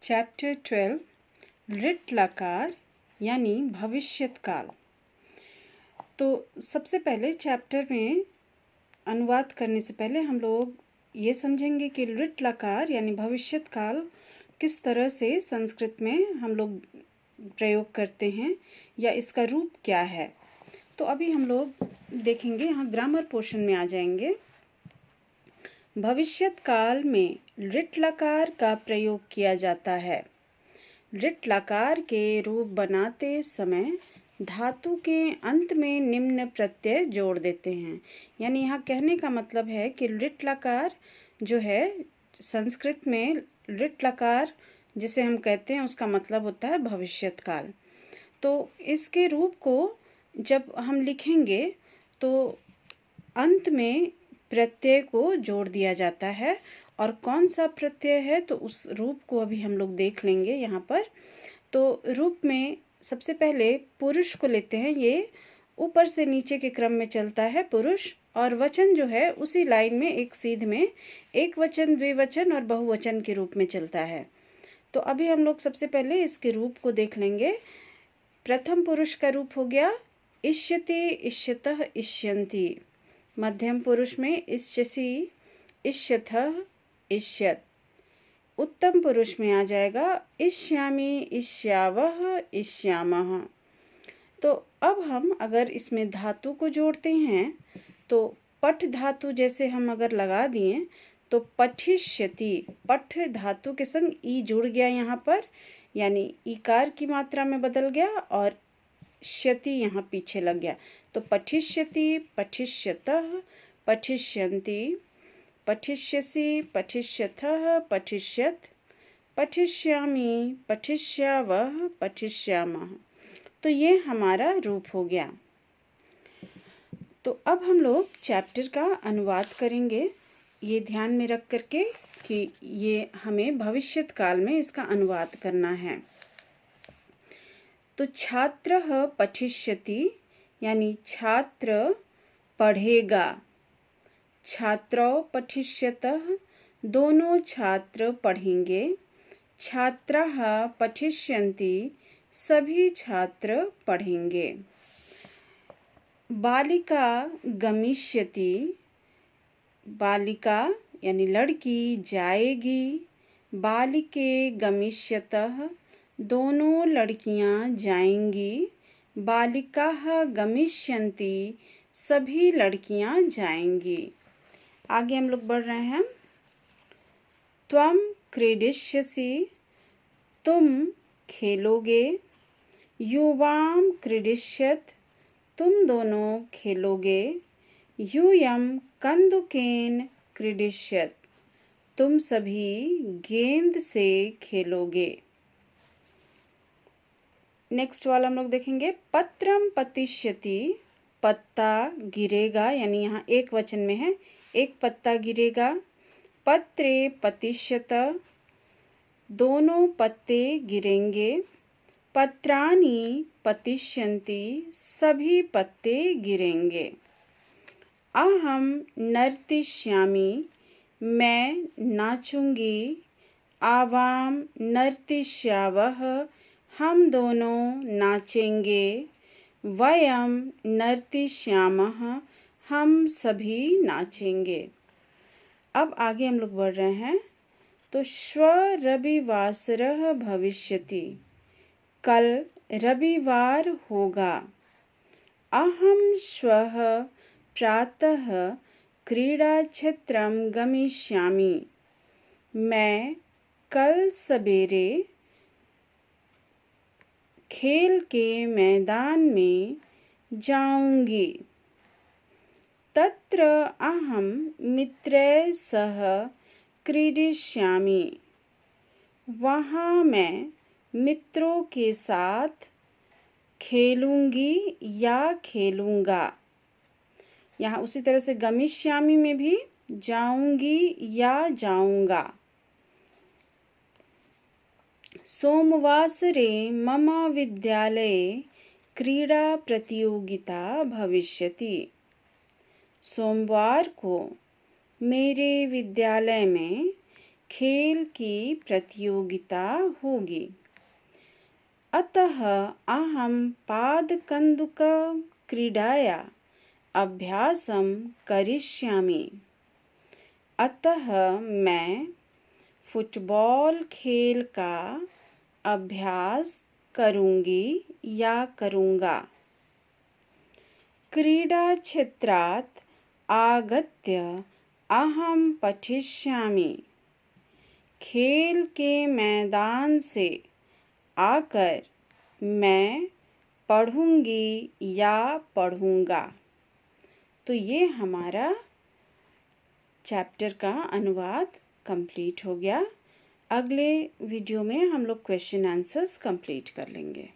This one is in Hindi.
चैप्टर 12 ऋट लकार यानी भविष्यत काल। तो सबसे पहले चैप्टर में अनुवाद करने से पहले हम लोग ये समझेंगे कि ऋट लकार यानी भविष्यत काल किस तरह से संस्कृत में हम लोग प्रयोग करते हैं या इसका रूप क्या है। तो अभी हम लोग देखेंगे, यहाँ ग्रामर पोर्शन में आ जाएंगे। भविष्यत काल में ऋट लकार का प्रयोग किया जाता है। ऋट लकार के रूप बनाते समय धातु के अंत में निम्न प्रत्यय जोड़ देते हैं। यानी यहाँ कहने का मतलब है कि ऋट लकार जो है संस्कृत में ऋट लकार जिसे हम कहते हैं उसका मतलब होता है भविष्यत काल। तो इसके रूप को जब हम लिखेंगे तो अंत में प्रत्यय को जोड़ दिया जाता है, और कौन सा प्रत्यय है तो उस रूप को अभी हम लोग देख लेंगे यहाँ पर। तो रूप में सबसे पहले पुरुष को लेते हैं, ये ऊपर से नीचे के क्रम में चलता है पुरुष, और वचन जो है उसी लाइन में एक सीध में एक वचन, द्विवचन और बहुवचन के रूप में चलता है। तो अभी हम लोग सबसे पहले इसके रूप को देख लेंगे। प्रथम पुरुष का रूप हो गया इष्यते, इष्यतः, इष्यन्ति। मध्यम पुरुष में इष्यसि, इष्यथः, इष्यत। उत्तम पुरुष में आ जाएगा इष्यामि, इष्यावः, इष्यामः। तो अब हम अगर इसमें धातु को जोड़ते हैं तो पठ धातु जैसे हम अगर लगा दिए तो पठिष्यति, पठ धातु के संग ई जुड़ गया यहाँ पर, यानी इकार की मात्रा में बदल गया और श्यति यहाँ पीछे लग गया। तो पठिष्यति, पठिष्यतः, पठिष्यन्ति, पठिष्यसि, पठिष्यथः, पठिष्यत, पठिष्यामि, पठिष्यावः, पठिष्यामः। तो ये हमारा रूप हो गया। तो अब हम लोग चैप्टर का अनुवाद करेंगे, ये ध्यान में रख करके कि ये हमें भविष्यत काल में इसका अनुवाद करना है। तो छात्रः पठिष्यति यानी छात्र पढ़ेगा। छात्रौ पठिष्यतः दोनों छात्र पढ़ेंगे। छात्राः पठिष्यन्ति सभी छात्र पढ़ेंगे। बालिका गमिष्यति, बालिका यानी लड़की जाएगी। बालिके गमिष्यतः दोनों लड़कियां जाएंगी। बालिकाः गमिष्यन्ति सभी लड़कियां जाएंगी। आगे हम लोग बढ़ रहे हैं। त्वं क्रीडिष्यसि तुम खेलोगे। युवां क्रीडिष्यत तुम दोनों खेलोगे। यूयं कन्दुकेन क्रीडिष्यत तुम सभी गेंद से खेलोगे। नेक्स्ट वाला हम लोग देखेंगे। पत्रम पतिष्यति, पत्ता गिरेगा, यानी यहाँ एक वचन में है, एक पत्ता गिरेगा। पत्रे पतिष्यत दोनों पत्ते गिरेंगे। पत्राणि पतिष्यन्ति सभी पत्ते गिरेंगे। अहम नर्तिष्यामि मैं नाचूंगी। आवाम नर्तिष्यावः हम दोनों नाचेंगे। वयं नर्तिष्यामः हम सभी नाचेंगे। अब आगे हम लोग बढ़ रहे हैं। तो श्व रविवासरः भविष्यति, कल रविवार होगा। अहं श्वः प्रातः क्रीडाक्षेत्रं गमिष्यामि, मैं कल सवेरे खेल के मैदान में जाऊंगी। तत्र अहं मित्रैः सह क्रीडिष्यामि, वहाँ मैं मित्रों के साथ खेलूंगी या खेलूंगा। यहाँ उसी तरह से गमिष्यामि में भी जाऊंगी या जाऊंगा। सोमवासरे मम विद्यालये क्रीडा प्रतियोगिता भविष्यति, सोमवार को मेरे विद्यालय में खेल की प्रतियोगिता होगी। अतः अहं पादकन्दुकक्रीडाया अभ्यासं करिष्यामि। अतः मैं फुटबॉल खेल का अभ्यास करूंगी या करूंगा। क्रीडाक्षेत्रात् आगत्य अहं पठिष्यामि। खेल के मैदान से आकर मैं पढ़ूंगी या पढ़ूंगा। तो ये हमारा चैप्टर का अनुवाद कंप्लीट हो गया। अगले वीडियो में हम लोग क्वेश्चन आंसर्स कंप्लीट कर लेंगे।